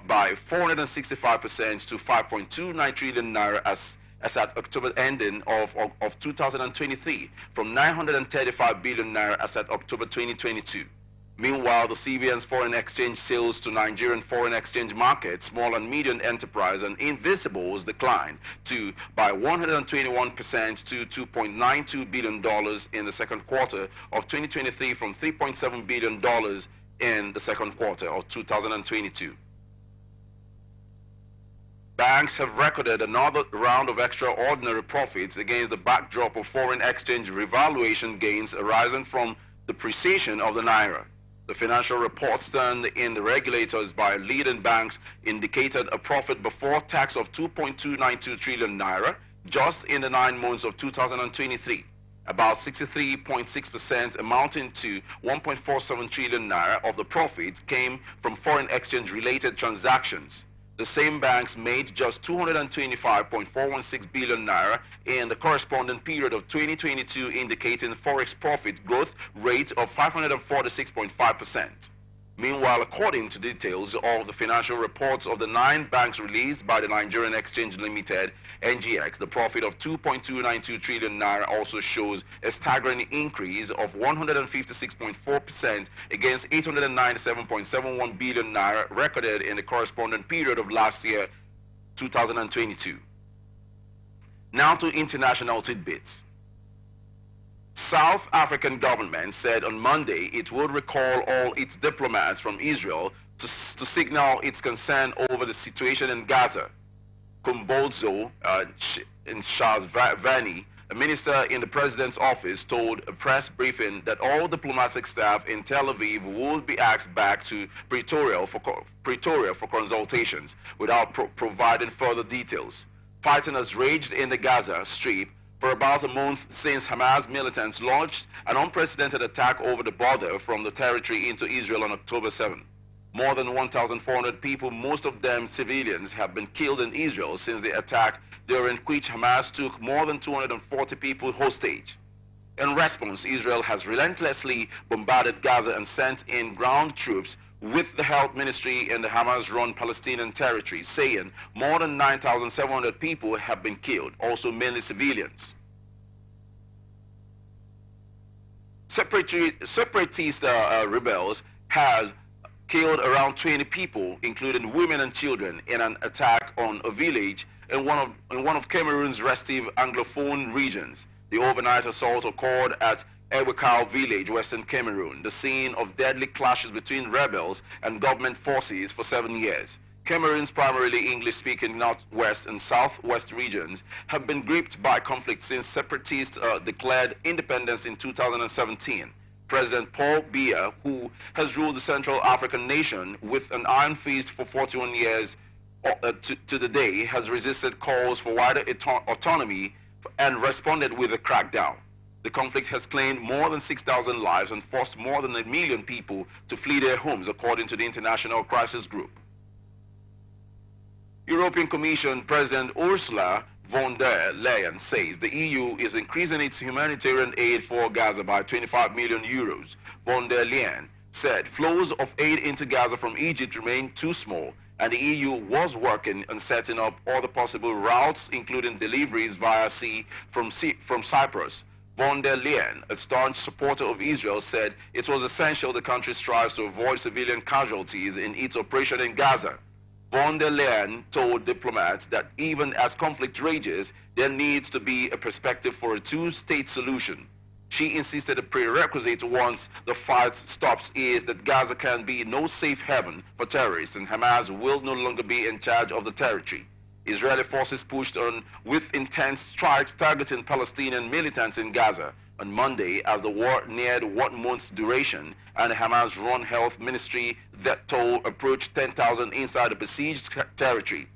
by 465% to 5.29 trillion naira as at October ending of 2023, from 935 billion naira as at October 2022. Meanwhile, the CBN's foreign exchange sales to Nigerian foreign exchange markets, small and medium enterprise and invisibles declined by 121% to $2.92 billion in the second quarter of 2023 from $3.7 billion in the second quarter of 2022. Banks have recorded another round of extraordinary profits against the backdrop of foreign exchange revaluation gains arising from the depreciation of the naira. The financial reports turned in the regulators by leading banks indicated a profit before tax of 2.292 trillion naira just in the 9 months of 2023. About 63.6%, amounting to 1.47 trillion naira of the profit, came from foreign exchange related transactions. The same banks made just 225.416 billion naira in the corresponding period of 2022, indicating forex profit growth rate of 546.5%. Meanwhile, according to details of the financial reports of the 9 banks released by the Nigerian Exchange Limited, NGX, the profit of 2.292 trillion naira also shows a staggering increase of 156.4% against 897.71 billion naira recorded in the corresponding period of last year, 2022. Now to international tidbits. South African government said on Monday it would recall all its diplomats from Israel to signal its concern over the situation in Gaza. Kumbolzo Shazvani, a minister in the president's office, told a press briefing that all diplomatic staff in Tel Aviv would be asked back to Pretoria for consultations without providing further details. Fighting has raged in the Gaza Strip for about a month since Hamas militants launched an unprecedented attack over the border from the territory into Israel on October 7. More than 1,400 people, most of them civilians, have been killed in Israel since the attack, during which Hamas took more than 240 people hostage. In response, Israel has relentlessly bombarded Gaza and sent in ground troops with the health ministry in the Hamas-run Palestinian territory, saying more than 9,700 people have been killed, also mainly civilians. Separatist rebels have killed around 20 people, including women and children, in an attack on a village in one of Cameroon's restive Anglophone regions. The overnight assault occurred at Ewekau village, western Cameroon, the scene of deadly clashes between rebels and government forces for 7 years. Cameroon's primarily English-speaking northwest and southwest regions have been gripped by conflict since separatists declared independence in 2017. President Paul Biya, who has ruled the Central African nation with an iron fist for 41 years to the day, has resisted calls for wider autonomy and responded with a crackdown. The conflict has claimed more than 6,000 lives and forced more than 1 million people to flee their homes, according to the International Crisis Group. European Commission President Ursula von der Leyen says the EU is increasing its humanitarian aid for Gaza by 25 million euros. Von der Leyen said flows of aid into Gaza from Egypt remain too small, and the EU was working on setting up other possible routes, including deliveries via sea from Cyprus. Von der Leyen, a staunch supporter of Israel, said it was essential the country strives to avoid civilian casualties in its operation in Gaza. Von der Leyen told diplomats that even as conflict rages, there needs to be a perspective for a two-state solution. She insisted a prerequisite once the fight stops is that Gaza can be no safe haven for terrorists and Hamas will no longer be in charge of the territory. Israeli forces pushed on with intense strikes targeting Palestinian militants in Gaza on Monday as the war neared 1 month's duration, and the Hamas-run health ministry that toll approached 10,000 inside the besieged territory.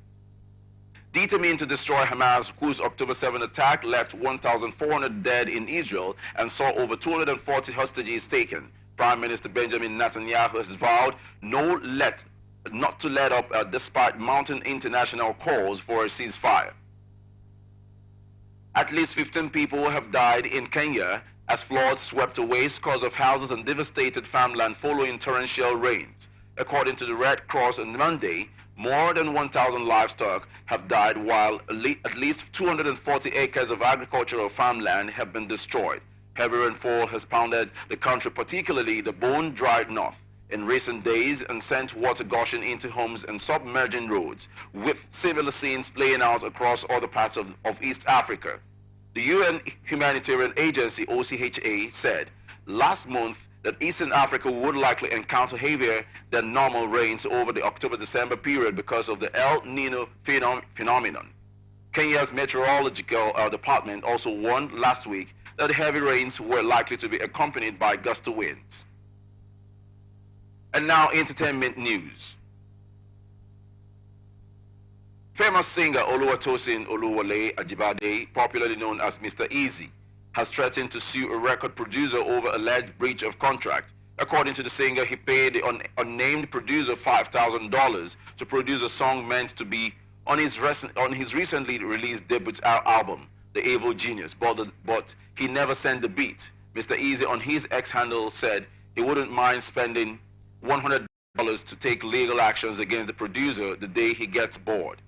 Determined to destroy Hamas, whose October 7 attack left 1,400 dead in Israel and saw over 240 hostages taken, Prime Minister Benjamin Netanyahu has vowed not to let up despite mounting international calls for a ceasefire. At least 15 people have died in Kenya as floods swept away scores of houses and devastated farmland following torrential rains. According to the Red Cross on Monday, more than 1,000 livestock have died while at least 240 acres of agricultural farmland have been destroyed. Heavy rainfall has pounded the country, particularly the bone-dry north, in recent days and sent water gushing into homes and submerging roads, with similar scenes playing out across other parts of East Africa. The UN humanitarian agency OCHA said last month that Eastern Africa would likely encounter heavier than normal rains over the October-December period because of the El Nino phenomenon. Kenya's meteorological department also warned last week that heavy rains were likely to be accompanied by gusty winds. And now entertainment news. Famous singer Oluwatosin Oluwole Ajibade, popularly known as Mr. Easy, has threatened to sue a record producer over alleged breach of contract. According to the singer, he paid the unnamed producer $5,000 to produce a song meant to be on his recently released debut album, The Evil Genius, but he never sent the beat. Mr. Easy on his X handle said he wouldn't mind spending $100 to take legal actions against the producer the day he gets bored.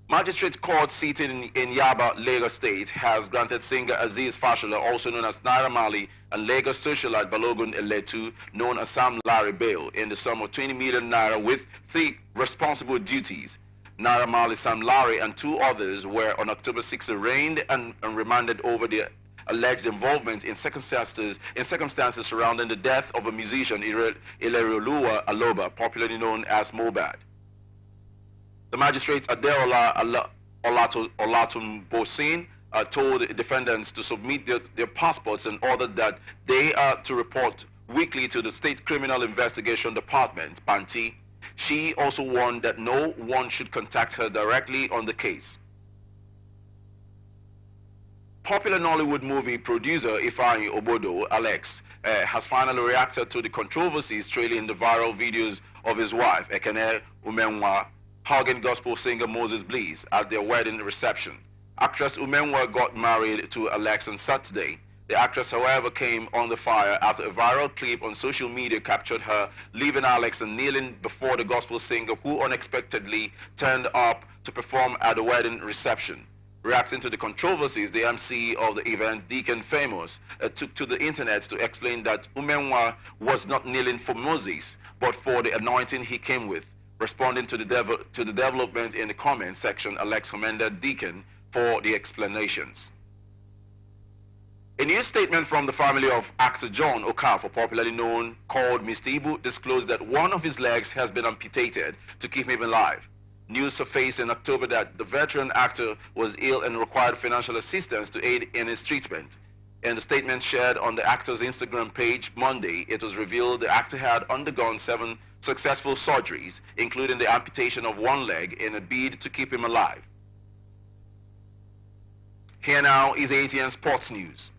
Magistrate Court sitting in Yaba, Lagos State, has granted singer Aziz Fashola, also known as Naira Marley, and Lagos socialite Balogun Eletu, known as Sam Larry, bail in the sum of 20 million naira with 3 responsible duties. Naira Marley, Sam Larry, and 2 others were on October 6 arraigned and remanded over their alleged involvement in circumstances surrounding the death of a musician, Ilerioluwa Aloba, popularly known as Mobad. The magistrates Adeola Olatunbosin told the defendants to submit their passports and ordered that they are to report weekly to the State Criminal Investigation Department, PANTI. She also warned that no one should contact her directly on the case. Popular Nollywood movie producer Ifeanyi Obodo, Alex, has finally reacted to the controversies trailing the viral videos of his wife, Ekene Umenwa, hugging gospel singer Moses Bliss at their wedding reception. Actress Umenwa got married to Alex on Saturday. The actress, however, came under fire after a viral clip on social media captured her leaving Alex and kneeling before the gospel singer who unexpectedly turned up to perform at the wedding reception. Reacting to the controversies, the MC of the event, Deacon Famous, took to the internet to explain that Umenwa was not kneeling for Moses, but for the anointing he came with. Responding to the development in the comment section, Alex commended Deacon for the explanations. A new statement from the family of actor John Okafor, popularly known called Mr. Ibu, disclosed that one of his legs has been amputated to keep him alive. News surfaced in October that the veteran actor was ill and required financial assistance to aid in his treatment. In the statement shared on the actor's Instagram page Monday, it was revealed the actor had undergone 7 successful surgeries, including the amputation of 1 leg, in a bid to keep him alive. Here now is ATN Sports News.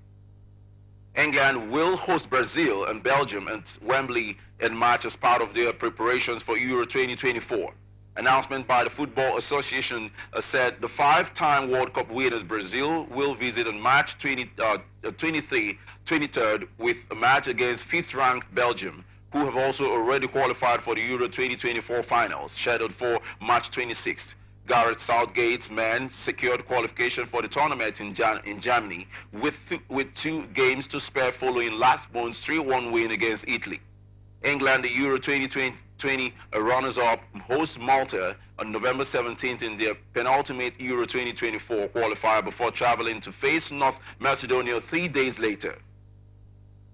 England will host Brazil and Belgium at Wembley in March as part of their preparations for Euro 2024. Announcement by the Football Association said the 5-time World Cup winners Brazil will visit on March 23rd with a match against 5th-ranked Belgium, who have also already qualified for the Euro 2024 finals, scheduled for March 26th. Gareth Southgate's men secured qualification for the tournament in Germany with 2 games to spare following last month's 3-1 win against Italy. England, the Euro 2024 2020 runners-up host Malta on November 17th in their penultimate Euro 2024 qualifier before traveling to face North Macedonia 3 days later.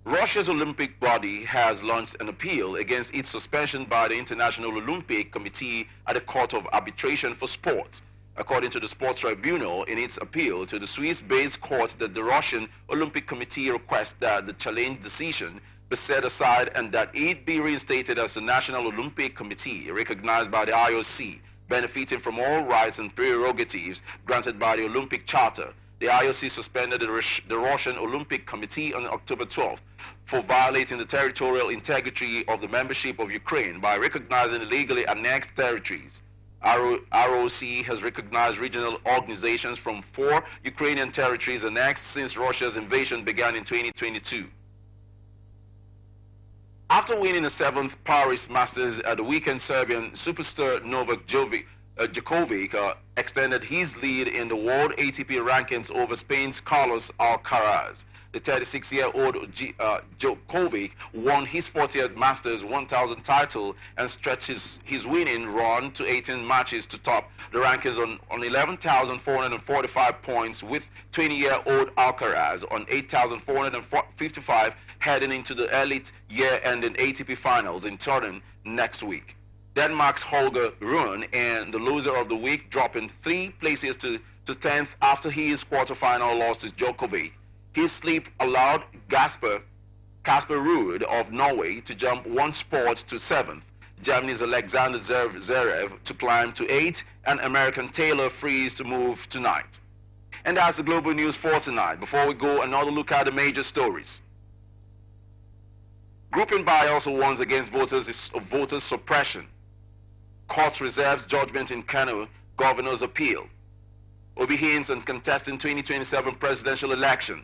Russia's Olympic body has launched an appeal against its suspension by the International Olympic Committee at the Court of Arbitration for Sport. According to the Sports Tribunal, in its appeal to the Swiss-based court, that the Russian Olympic Committee requests that the challenge decision be set aside and that it be reinstated as the National Olympic Committee, recognized by the IOC, benefiting from all rights and prerogatives granted by the Olympic Charter. The IOC suspended the Russian Olympic Committee on October 12th for violating the territorial integrity of the membership of Ukraine by recognizing illegally annexed territories. ROC has recognized regional organizations from 4 Ukrainian territories annexed since Russia's invasion began in 2022. After winning the 7th Paris Masters at the weekend, Serbian superstar Novak Djokovic extended his lead in the world ATP rankings over Spain's Carlos Alcaraz. The 36-year-old Djokovic won his 40th Masters 1000 title and stretches his winning run to 18 matches to top the rankings on 11,445 points, with 20-year-old Alcaraz on 8,455 heading into the elite year-ending ATP finals in Turin next week. Denmark's Holger Rune and the loser of the week, dropping 3 places to 10th after his quarterfinal loss to Djokovic. His slip allowed Casper Ruud of Norway to jump 1 spot to 7th, Germany's Alexander Zverev to climb to 8th, and American Taylor Fritz to move to 9th. And that's the global news for tonight. Before we go, another look at the major stories. Grouping by also warns against voter suppression. Court reserves judgment in Kano governor's appeal. Obi hints on contesting 2027 presidential election.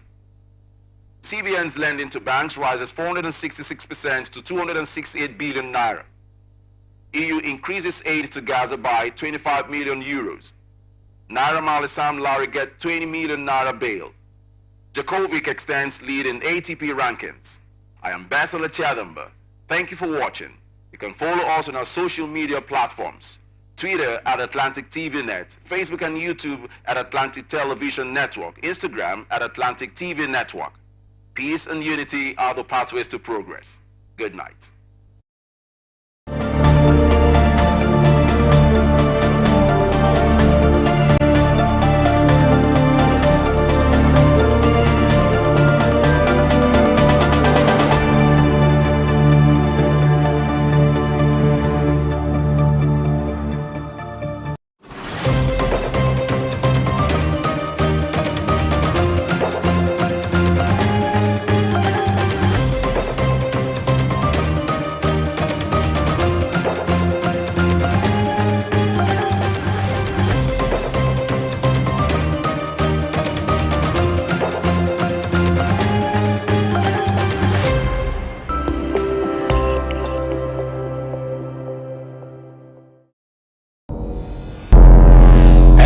CBN's lending to banks rises 466% to 268 billion naira. EU increases aid to Gaza by 25 million euros. Naira Marley Sam Larry get 20 million naira bail. Djokovic extends lead in ATP rankings. I am Basil Chadamba. Thank you for watching. You can follow us on our social media platforms. Twitter at Atlantic TV Net, Facebook and YouTube at Atlantic Television Network, Instagram at Atlantic TV Network. Peace and unity are the pathways to progress. Good night.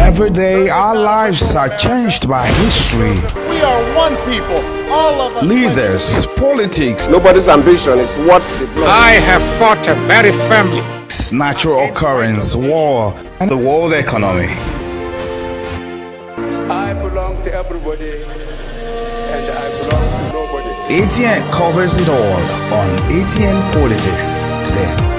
Every day, our lives are changed by history. We are one people, all of us. Leaders, politics. Nobody's ambition is what's the blood. I have fought very firmly. Natural occurrence, war, and the world economy. I belong to everybody, and I belong to nobody. ATN covers it all on ATN Politics today.